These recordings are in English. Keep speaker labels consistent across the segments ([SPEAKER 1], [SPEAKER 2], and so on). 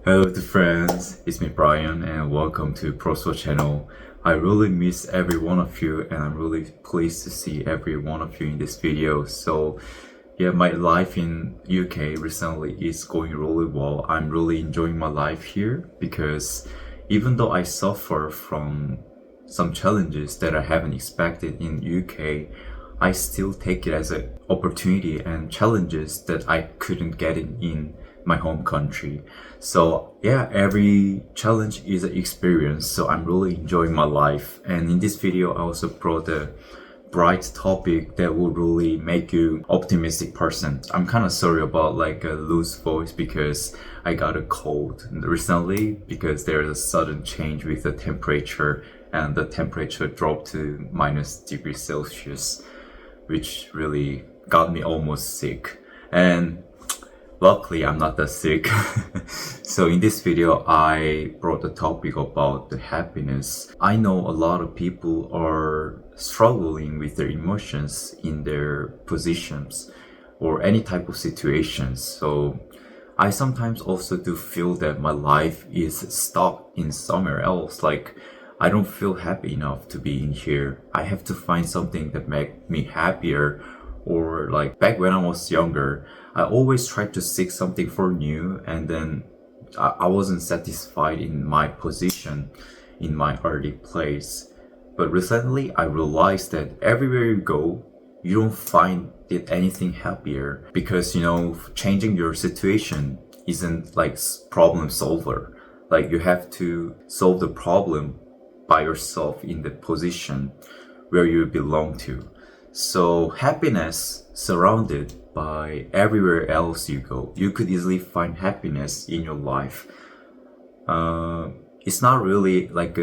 [SPEAKER 1] Hello to friends, it's me Brian and welcome to ProSo channel. I really miss every one of you and I'm really pleased to see every one of you in this video. So yeah, my life in UK recently is going really well. I'm really enjoying my life here because even though I suffer from some challenges that I haven't expected in UK, I still take it as an opportunity and challenges that I couldn't get in my home country. So yeah, every challenge is an experience. So I'm really enjoying my life. And in this video, I also brought a bright topic that will really make you optimistic person. I'm kind of sorry about like a loose voice because I got a cold recently because there's a sudden change with the temperature and the temperature dropped to -°C, which really got me almost sick. And luckily, I'm not that sick. So in this video, I brought the topic about the happiness. I know a lot of people are struggling with their emotions in their positions or any type of situations. So I sometimes also do feel that my life is stuck in somewhere else. Like I don't feel happy enough to be in here. I have to find something that make me happier. Or like back when I was younger, I always tried to seek something for new and then I wasn't satisfied in my position in my early place. But recently I realized that everywhere you go, you don't find it anything happier because changing your situation isn't like problem solver. Like you have to solve the problem by yourself in the position where you belong to. So happiness surrounded by everywhere else you go. You could easily find happiness in your life. It's not really like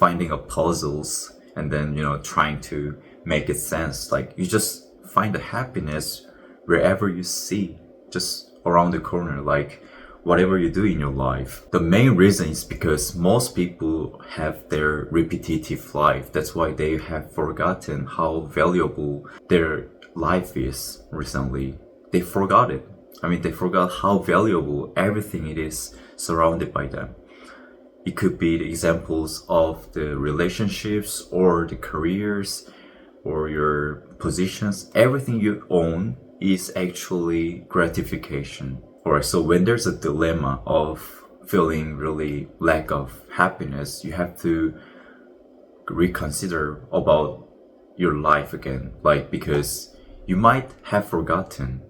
[SPEAKER 1] finding a puzzles and then trying to make it sense. Like you just find the happiness wherever you see, just around the corner. Like whatever you do in your life. The main reason is because most people have their repetitive life. That's why they have forgotten how valuable their life is recently. They forgot it. They forgot how valuable everything it is surrounded by them. It could be the examples of the relationships or the careers or your positions. Everything you own is actually gratification. Alright, so when there's a dilemma of feeling really lack of happiness, you have to reconsider about your life again. Like, because you might have forgotten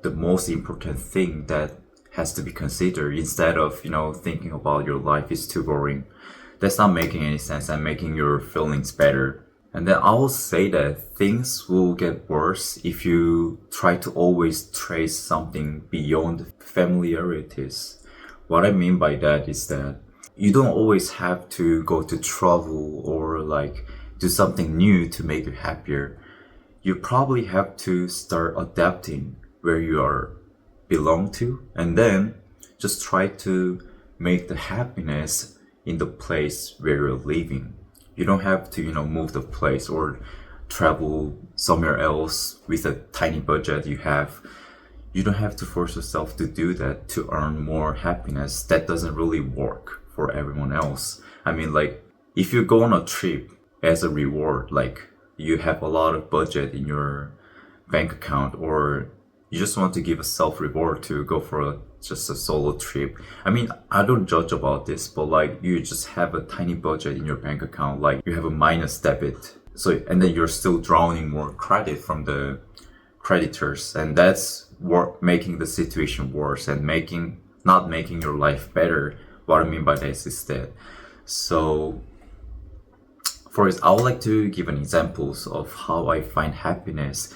[SPEAKER 1] the most important thing that has to be considered instead of, thinking about your life is too boring. That's not making any sense and making your feelings better. And then I will say that things will get worse if you try to always trace something beyond familiarities. What I mean by that is that you don't always have to go to travel or like do something new to make you happier. You probably have to start adapting where you are belong to and then just try to make the happiness in the place where you're living. You don't have to, move the place or travel somewhere else with a tiny budget you have. You don't have to force yourself to do that to earn more happiness. That doesn't really work for everyone else. Like, if you go on a trip as a reward, like you have a lot of budget in your bank account or you just want to give a self-reward to go for just a solo trip. I don't judge about this, but like you just have a tiny budget in your bank account, like you have a minus debit. So, and then you're still drowning more credit from the creditors. And that's making the situation worse and not making your life better. What I mean by this is that, so for this, I would like to give an examples of how I find happiness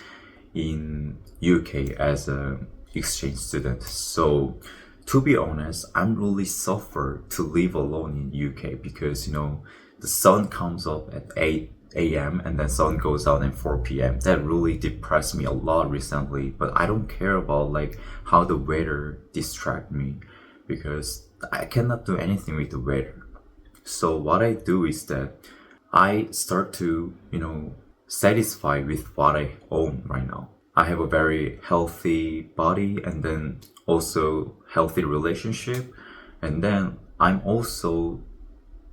[SPEAKER 1] in UK as a exchange student. So to be honest, I'm really suffer to live alone in UK because the sun comes up at 8 a.m. and then sun goes out at 4 p.m. That really depressed me a lot recently, but I don't care about like how the weather distract me because I cannot do anything with the weather. So what I do is that I start to satisfy with what I own right now. I have a very healthy body and then also healthy relationship And then I'm also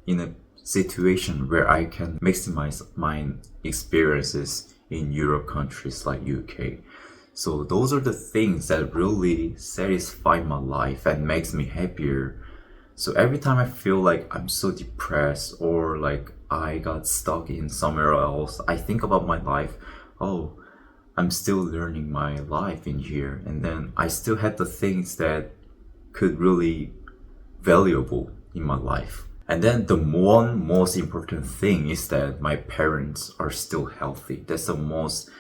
[SPEAKER 1] in a situation where I can maximize my experiences in Europe countries like UK. So those are the things that really satisfy my life and makes me happier. So every time I feel like I'm so depressed or like I got stuck in somewhere else, I think about my life. Oh, I'm still learning my life in here, and then I still have the things that could really valuable in my life. And then the one most important thing is that my parents are still healthy. That's the most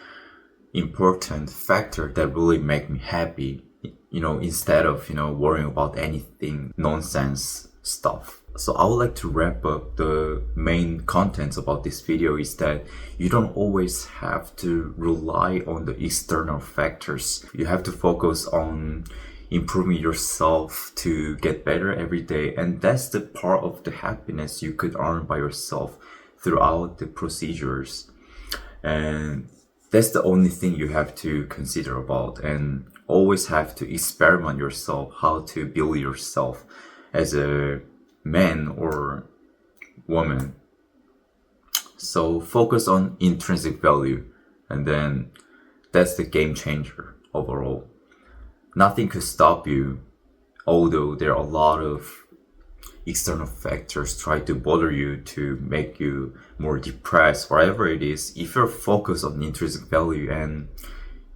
[SPEAKER 1] important factor that really make me happy, instead of, worrying about anything nonsense stuff. So I would like to wrap up the main contents about this video is that you don't always have to rely on the external factors. You have to focus on improving yourself to get better every day, and that's the part of the happiness you could earn by yourself throughout the procedures. And that's the only thing you have to consider about, and always have to experiment yourself how to build yourself as a man or woman. So focus on intrinsic value, and then that's the game changer overall. Nothing could stop you, although there are a lot of external factors try to bother you to make you more depressed, whatever it is. If you're focused on intrinsic value and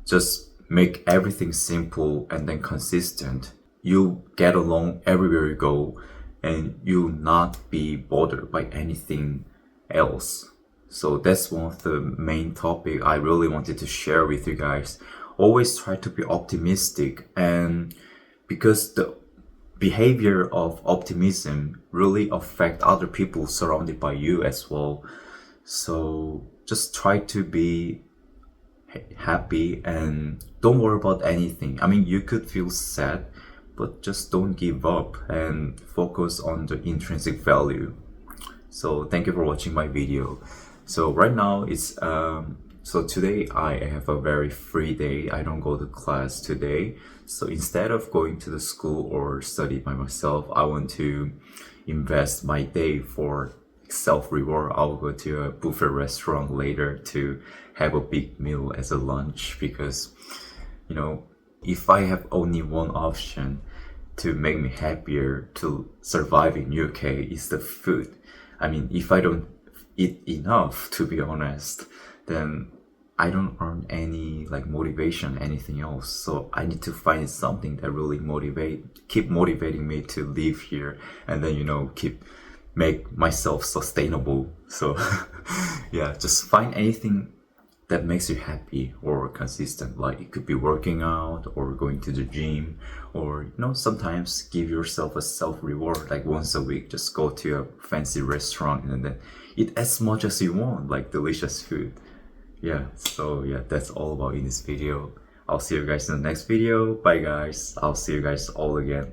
[SPEAKER 1] just make everything simple and then consistent, you'll get along everywhere you go and you'll not be bothered by anything else. So that's one of the main topic I really wanted to share with you guys. Always try to be optimistic, and because the behavior of optimism really affect other people surrounded by you as well. So just try to be happy and don't worry about anything. I mean, you could feel sad, but just don't give up and focus on the intrinsic value. So thank you for watching my video. So right now it's so today I have a very free day. I don't go to class today. So instead of going to the school or study by myself, I want to invest my day for self-reward. I'll go to a buffet restaurant later to have a big meal as a lunch, because, if I have only one option to make me happier to survive in UK, is the food. I mean, if I don't eat enough, to be honest, then I don't earn any motivation, anything else. So I need to find something that really keep motivating me to live here, and then make myself sustainable. So yeah, just find anything that makes you happy or consistent. Like it could be working out or going to the gym, or sometimes give yourself a self-reward, like once a week, just go to a fancy restaurant and then eat as much as you want, like delicious food. Yeah, so yeah, that's all about in this video. I'll see you guys in the next video. Bye guys, I'll see you guys all again.